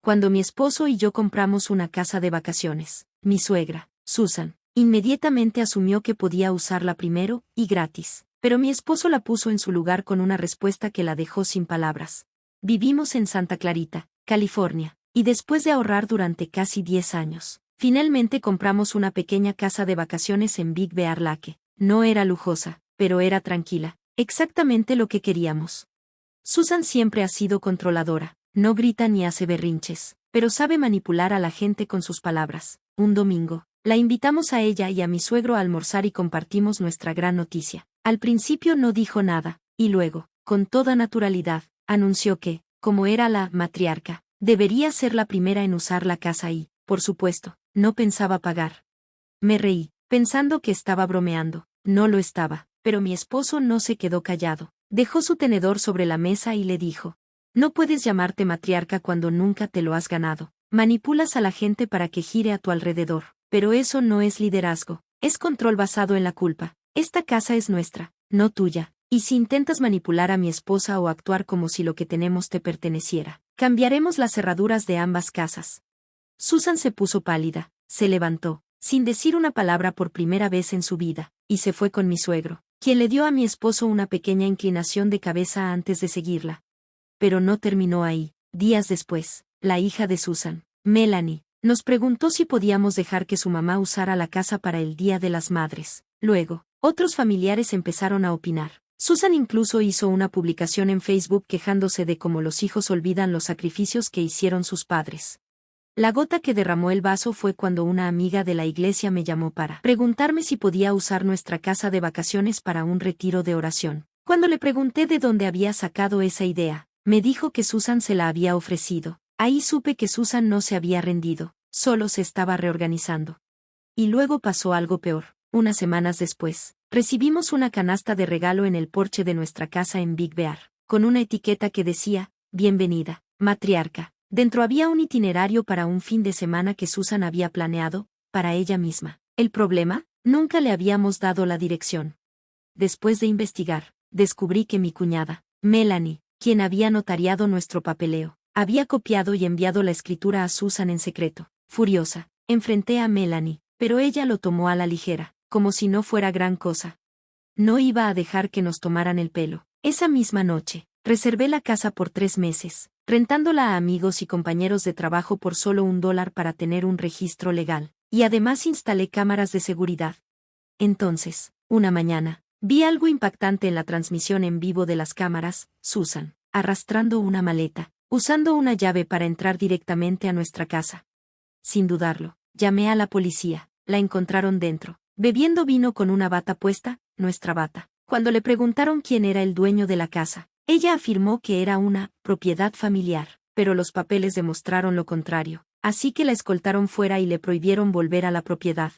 cuando mi esposo y yo compramos una casa de vacaciones. Mi suegra, Susan, inmediatamente asumió que podía usarla primero, y gratis. Pero mi esposo la puso en su lugar con una respuesta que la dejó sin palabras. Vivimos en Santa Clarita, California, y después de ahorrar durante casi 10 años, finalmente compramos una pequeña casa de vacaciones en Big Bear Lake. No era lujosa, pero era tranquila, exactamente lo que queríamos. Susan siempre ha sido controladora, no grita ni hace berrinches, pero sabe manipular a la gente con sus palabras. Un domingo, la invitamos a ella y a mi suegro a almorzar y compartimos nuestra gran noticia. Al principio no dijo nada, y luego, con toda naturalidad, anunció que, como era la matriarca, debería ser la primera en usar la casa y, por supuesto, no pensaba pagar. Me reí, pensando que estaba bromeando. No lo estaba, pero mi esposo no se quedó callado. Dejó su tenedor sobre la mesa y le dijo: no puedes llamarte matriarca cuando nunca te lo has ganado. Manipulas a la gente para que gire a tu alrededor, pero eso no es liderazgo, es control basado en la culpa. Esta casa es nuestra, no tuya, y si intentas manipular a mi esposa o actuar como si lo que tenemos te perteneciera, cambiaremos las cerraduras de ambas casas. Susan se puso pálida, se levantó, sin decir una palabra por primera vez en su vida, y se fue con mi suegro, quien le dio a mi esposo una pequeña inclinación de cabeza antes de seguirla. Pero no terminó ahí. Días después, la hija de Susan, Melanie, nos preguntó si podíamos dejar que su mamá usara la casa para el Día de las Madres. Luego, otros familiares empezaron a opinar. Susan incluso hizo una publicación en Facebook quejándose de cómo los hijos olvidan los sacrificios que hicieron sus padres. La gota que derramó el vaso fue cuando una amiga de la iglesia me llamó para preguntarme si podía usar nuestra casa de vacaciones para un retiro de oración. Cuando le pregunté de dónde había sacado esa idea, me dijo que Susan se la había ofrecido. Ahí supe que Susan no se había rendido, solo se estaba reorganizando. Y luego pasó algo peor. Unas semanas después, recibimos una canasta de regalo en el porche de nuestra casa en Big Bear, con una etiqueta que decía: bienvenida, matriarca. Dentro había un itinerario para un fin de semana que Susan había planeado, para ella misma. ¿El problema? Nunca le habíamos dado la dirección. Después de investigar, descubrí que mi cuñada, Melanie, quien había notariado nuestro papeleo, había copiado y enviado la escritura a Susan en secreto. Furiosa, enfrenté a Melanie, pero ella lo tomó a la ligera, como si no fuera gran cosa. No iba a dejar que nos tomaran el pelo. Esa misma noche, reservé la casa por 3 meses, rentándola a amigos y compañeros de trabajo por solo $1 para tener un registro legal, y además instalé cámaras de seguridad. Entonces, una mañana, vi algo impactante en la transmisión en vivo de las cámaras: Susan, arrastrando una maleta, usando una llave para entrar directamente a nuestra casa. Sin dudarlo, llamé a la policía. La encontraron dentro, bebiendo vino con una bata puesta, nuestra bata. Cuando le preguntaron quién era el dueño de la casa, ella afirmó que era una propiedad familiar, pero los papeles demostraron lo contrario, así que la escoltaron fuera y le prohibieron volver a la propiedad.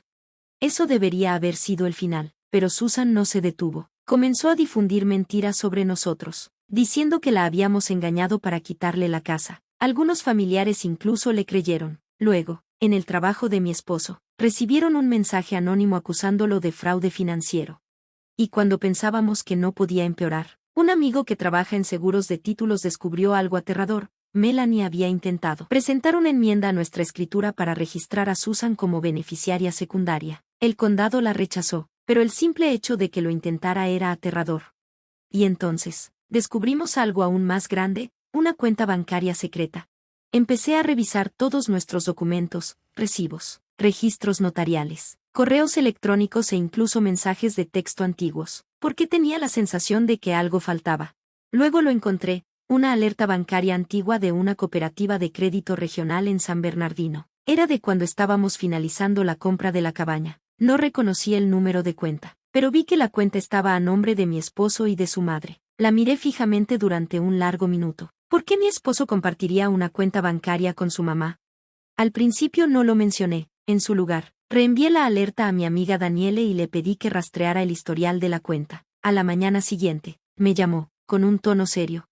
Eso debería haber sido el final, pero Susan no se detuvo. Comenzó a difundir mentiras sobre nosotros, diciendo que la habíamos engañado para quitarle la casa. Algunos familiares incluso le creyeron. Luego, en el trabajo de mi esposo, recibieron un mensaje anónimo acusándolo de fraude financiero. Y cuando pensábamos que no podía empeorar, un amigo que trabaja en seguros de títulos descubrió algo aterrador. Melanie había intentado presentar una enmienda a nuestra escritura para registrar a Susan como beneficiaria secundaria. El condado la rechazó, pero el simple hecho de que lo intentara era aterrador. Y entonces, descubrimos algo aún más grande: una cuenta bancaria secreta. Empecé a revisar todos nuestros documentos, recibos, registros notariales, correos electrónicos e incluso mensajes de texto antiguos, porque tenía la sensación de que algo faltaba. Luego lo encontré: una alerta bancaria antigua de una cooperativa de crédito regional en San Bernardino. Era de cuando estábamos finalizando la compra de la cabaña. No reconocí el número de cuenta, pero vi que la cuenta estaba a nombre de mi esposo y de su madre. La miré fijamente durante un largo minuto. ¿Por qué mi esposo compartiría una cuenta bancaria con su mamá? Al principio no lo mencioné. En su lugar, reenvié la alerta a mi amiga Daniele y le pedí que rastreara el historial de la cuenta. A la mañana siguiente, me llamó, con un tono serio.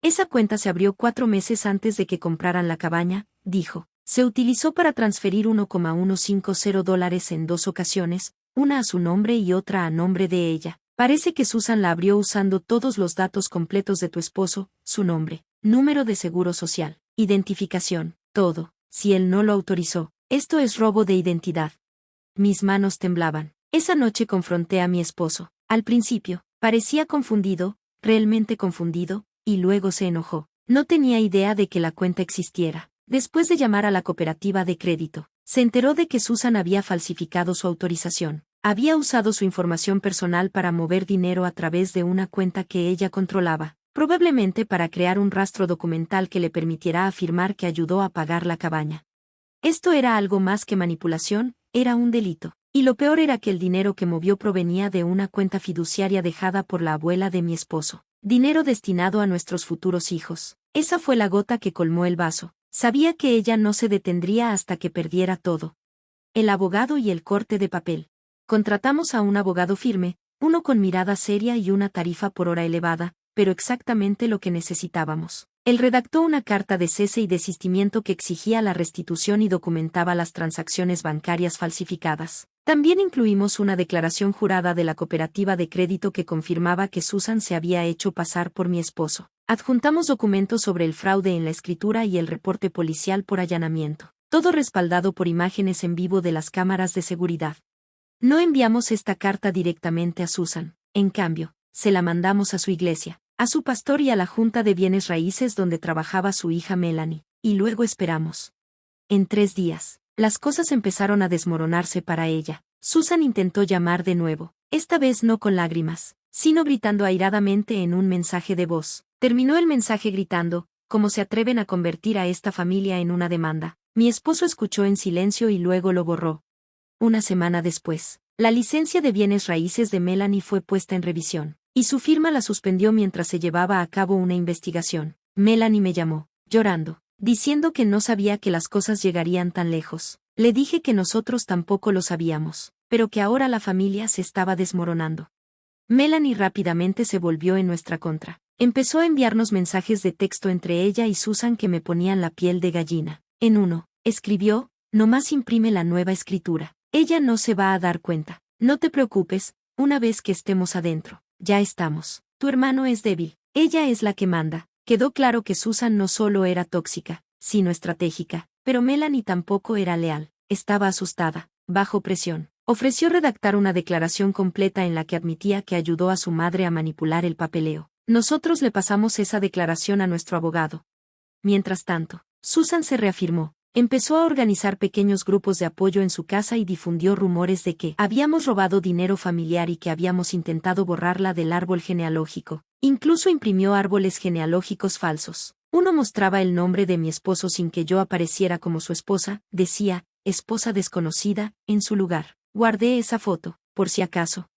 Esa cuenta se abrió 4 meses antes de que compraran la cabaña, dijo. Se utilizó para transferir $1,150 en 2 ocasiones, una a su nombre y otra a nombre de ella. Parece que Susan la abrió usando todos los datos completos de tu esposo: su nombre, número de seguro social, identificación, Todo, si él no lo autorizó. Esto es robo de identidad. Mis manos temblaban. Esa noche confronté a mi esposo. Al principio, parecía confundido, realmente confundido, y luego se enojó. No tenía idea de que la cuenta existiera. Después de llamar a la cooperativa de crédito, se enteró de que Susan había falsificado su autorización. Había usado su información personal para mover dinero a través de una cuenta que ella controlaba, probablemente para crear un rastro documental que le permitiera afirmar que ayudó a pagar la cabaña. Esto era algo más que manipulación, era un delito. Y lo peor era que el dinero que movió provenía de una cuenta fiduciaria dejada por la abuela de mi esposo. Dinero destinado a nuestros futuros hijos. Esa fue la gota que colmó el vaso. Sabía que ella no se detendría hasta que perdiera todo. El abogado y el corte de papel. Contratamos a un abogado firme, uno con mirada seria y una tarifa por hora elevada, pero exactamente lo que necesitábamos. Él redactó una carta de cese y desistimiento que exigía la restitución y documentaba las transacciones bancarias falsificadas. También incluimos una declaración jurada de la cooperativa de crédito que confirmaba que Susan se había hecho pasar por mi esposo. Adjuntamos documentos sobre el fraude en la escritura y el reporte policial por allanamiento. Todo respaldado por imágenes en vivo de las cámaras de seguridad. No enviamos esta carta directamente a Susan. En cambio, se la mandamos a su iglesia, a su pastor y a la junta de bienes raíces donde trabajaba su hija Melanie. Y luego esperamos. En 3 días, las cosas empezaron a desmoronarse para ella. Susan intentó llamar de nuevo, esta vez no con lágrimas, sino gritando airadamente en un mensaje de voz. Terminó el mensaje gritando, ¿cómo se atreven a convertir a esta familia en una demanda? Mi esposo escuchó en silencio y luego lo borró. Una semana después, la licencia de bienes raíces de Melanie fue puesta en revisión, y su firma la suspendió mientras se llevaba a cabo una investigación. Melanie me llamó, llorando, diciendo que no sabía que las cosas llegarían tan lejos. Le dije que nosotros tampoco lo sabíamos, pero que ahora la familia se estaba desmoronando. Melanie rápidamente se volvió en nuestra contra. Empezó a enviarnos mensajes de texto entre ella y Susan que me ponían la piel de gallina. En uno, escribió, nomás imprime la nueva escritura. Ella no se va a dar cuenta. No te preocupes, una vez que estemos adentro, ya estamos. Tu hermano es débil, ella es la que manda. Quedó claro que Susan no solo era tóxica, sino estratégica, pero Melanie tampoco era leal. Estaba asustada, bajo presión. Ofreció redactar una declaración completa en la que admitía que ayudó a su madre a manipular el papeleo. Nosotros le pasamos esa declaración a nuestro abogado. Mientras tanto, Susan se reafirmó. Empezó a organizar pequeños grupos de apoyo en su casa y difundió rumores de que habíamos robado dinero familiar y que habíamos intentado borrarla del árbol genealógico. Incluso imprimió árboles genealógicos falsos. Uno mostraba el nombre de mi esposo sin que yo apareciera como su esposa, decía, esposa desconocida, en su lugar. Guardé esa foto, por si acaso.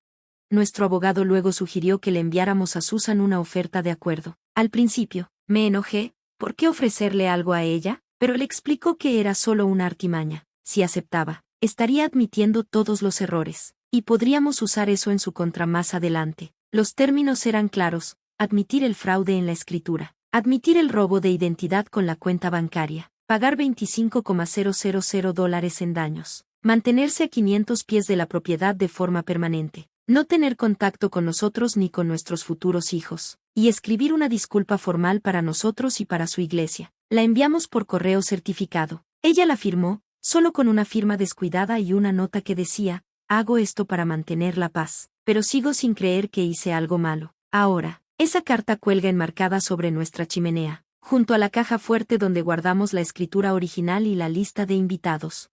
Nuestro abogado luego sugirió que le enviáramos a Susan una oferta de acuerdo. Al principio, me enojé, ¿por qué ofrecerle algo a ella? Pero le explicó que era solo una artimaña. Si aceptaba, estaría admitiendo todos los errores, y podríamos usar eso en su contra más adelante. Los términos eran claros: admitir el fraude en la escritura, admitir el robo de identidad con la cuenta bancaria, pagar $25,000 en daños, mantenerse a 500 pies de la propiedad de forma permanente, no tener contacto con nosotros ni con nuestros futuros hijos, y escribir una disculpa formal para nosotros y para su iglesia. La enviamos por correo certificado. Ella la firmó, solo con una firma descuidada y una nota que decía, hago esto para mantener la paz, pero sigo sin creer que hice algo malo. Ahora, esa carta cuelga enmarcada sobre nuestra chimenea, junto a la caja fuerte donde guardamos la escritura original y la lista de invitados.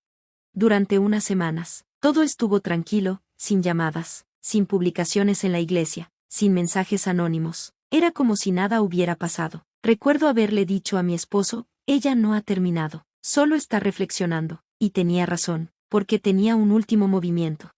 Durante unas semanas, todo estuvo tranquilo, sin llamadas, sin publicaciones en la iglesia, sin mensajes anónimos. Era como si nada hubiera pasado. Recuerdo haberle dicho a mi esposo, ella no ha terminado, solo está reflexionando, y tenía razón, porque tenía un último movimiento.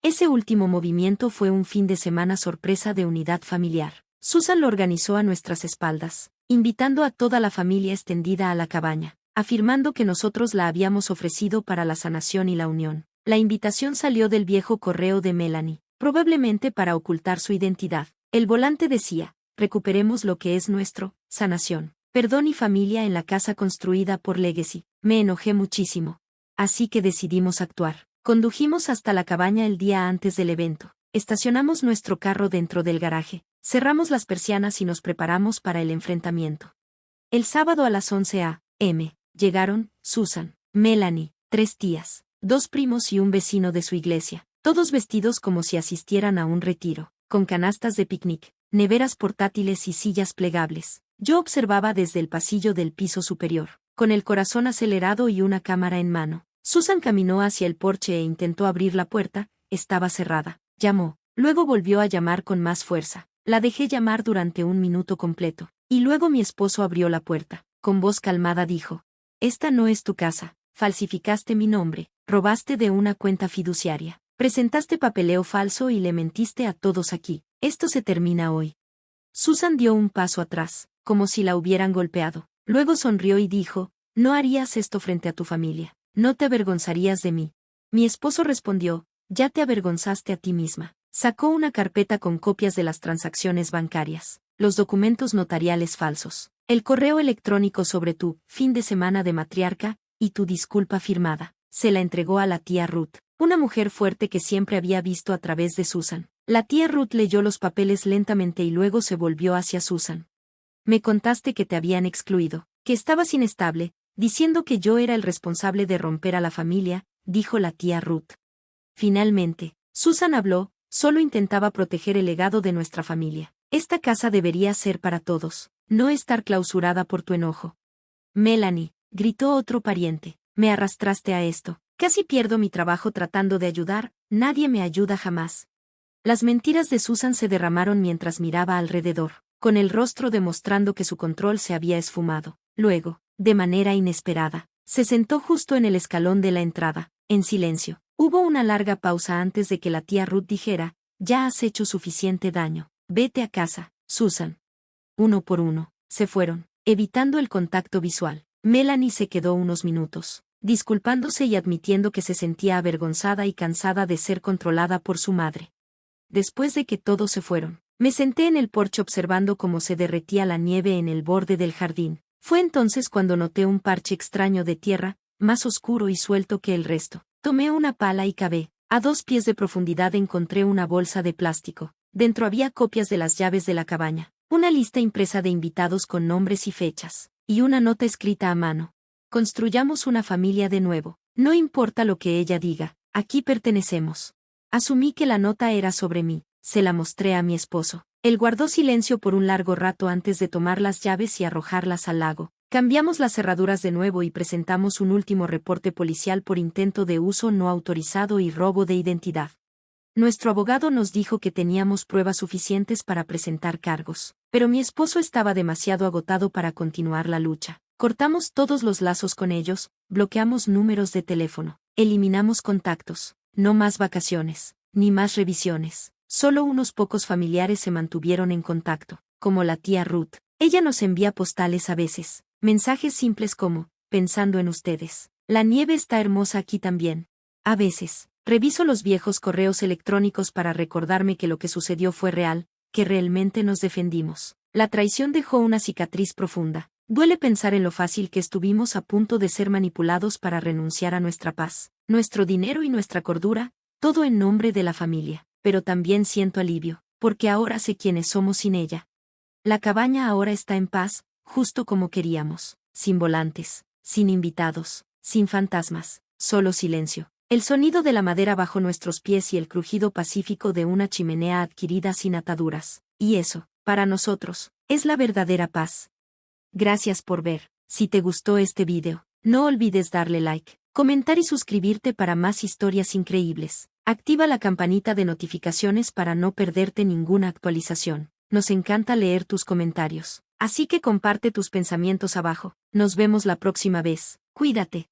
Ese último movimiento fue un fin de semana sorpresa de unidad familiar. Susan lo organizó a nuestras espaldas, invitando a toda la familia extendida a la cabaña, afirmando que nosotros la habíamos ofrecido para la sanación y la unión. La invitación salió del viejo correo de Melanie, probablemente para ocultar su identidad. El volante decía, recuperemos lo que es nuestro, sanación, perdón y familia en la casa construida por Legacy. Me enojé muchísimo. Así que decidimos actuar. Condujimos hasta la cabaña el día antes del evento. Estacionamos nuestro carro dentro del garaje, cerramos las persianas y nos preparamos para el enfrentamiento. El sábado a las 11 a.m., Llegaron, Susan, Melanie, 3 tías, 2 primos y un vecino de su iglesia, todos vestidos como si asistieran a un retiro, con canastas de picnic, neveras portátiles y sillas plegables. Yo observaba desde el pasillo del piso superior, con el corazón acelerado y una cámara en mano. Susan caminó hacia el porche e intentó abrir la puerta, estaba cerrada. Llamó, luego volvió a llamar con más fuerza. La dejé llamar durante 1 minuto completo, y luego mi esposo abrió la puerta. Con voz calmada dijo: «Esta no es tu casa, falsificaste mi nombre, robaste de una cuenta fiduciaria, presentaste papeleo falso y le mentiste a todos aquí. Esto se termina hoy». Susan dio un paso atrás, como si la hubieran golpeado. Luego sonrió y dijo: «No harías esto frente a tu familia. No te avergonzarías de mí». Mi esposo respondió: «Ya te avergonzaste a ti misma». Sacó una carpeta con copias de las transacciones bancarias, los documentos notariales falsos, el correo electrónico sobre tu fin de semana de matriarca y tu disculpa firmada. Se la entregó a la tía Ruth, una mujer fuerte que siempre había visto a través de Susan. La tía Ruth leyó los papeles lentamente y luego se volvió hacia Susan. «Me contaste que te habían excluido, que estabas inestable, diciendo que yo era el responsable de romper a la familia», dijo la tía Ruth. Finalmente, Susan habló: «Solo intentaba proteger el legado de nuestra familia. Esta casa debería ser para todos, no estar clausurada por tu enojo». «Melanie», gritó otro pariente, «me arrastraste a esto. Casi pierdo mi trabajo tratando de ayudar, nadie me ayuda jamás». Las mentiras de Susan se derramaron mientras miraba alrededor, con el rostro demostrando que su control se había esfumado. Luego, de manera inesperada, se sentó justo en el escalón de la entrada, en silencio. Hubo una larga pausa antes de que la tía Ruth dijera: «Ya has hecho suficiente daño. Vete a casa, Susan». Uno por uno, se fueron, evitando el contacto visual. Melanie se quedó unos minutos, disculpándose y admitiendo que se sentía avergonzada y cansada de ser controlada por su madre. Después de que todos se fueron, me senté en el porche observando cómo se derretía la nieve en el borde del jardín. Fue entonces cuando noté un parche extraño de tierra, más oscuro y suelto que el resto. Tomé una pala y cavé. A 2 pies de profundidad encontré una bolsa de plástico. Dentro había copias de las llaves de la cabaña, una lista impresa de invitados con nombres y fechas, y una nota escrita a mano: «Construyamos una familia de nuevo. No importa lo que ella diga, aquí pertenecemos». Asumí que la nota era sobre mí. Se la mostré a mi esposo. Él guardó silencio por un largo rato antes de tomar las llaves y arrojarlas al lago. Cambiamos las cerraduras de nuevo y presentamos un último reporte policial por intento de uso no autorizado y robo de identidad. Nuestro abogado nos dijo que teníamos pruebas suficientes para presentar cargos, pero mi esposo estaba demasiado agotado para continuar la lucha. Cortamos todos los lazos con ellos, bloqueamos números de teléfono, eliminamos contactos. No más vacaciones, ni más revisiones. Solo unos pocos familiares se mantuvieron en contacto, como la tía Ruth. Ella nos envía postales a veces, mensajes simples como: «Pensando en ustedes. La nieve está hermosa aquí también». A veces, reviso los viejos correos electrónicos para recordarme que lo que sucedió fue real, que realmente nos defendimos. La traición dejó una cicatriz profunda. Duele pensar en lo fácil que estuvimos a punto de ser manipulados para renunciar a nuestra paz, nuestro dinero y nuestra cordura, todo en nombre de la familia. Pero también siento alivio, porque ahora sé quiénes somos sin ella. La cabaña ahora está en paz, justo como queríamos, sin volantes, sin invitados, sin fantasmas, solo silencio. El sonido de la madera bajo nuestros pies y el crujido pacífico de una chimenea adquirida sin ataduras. Y eso, para nosotros, es la verdadera paz. Gracias por ver. Si te gustó este video, no olvides darle like, comentar y suscribirte para más historias increíbles. Activa la campanita de notificaciones para no perderte ninguna actualización. Nos encanta leer tus comentarios, así que comparte tus pensamientos abajo. Nos vemos la próxima vez. Cuídate.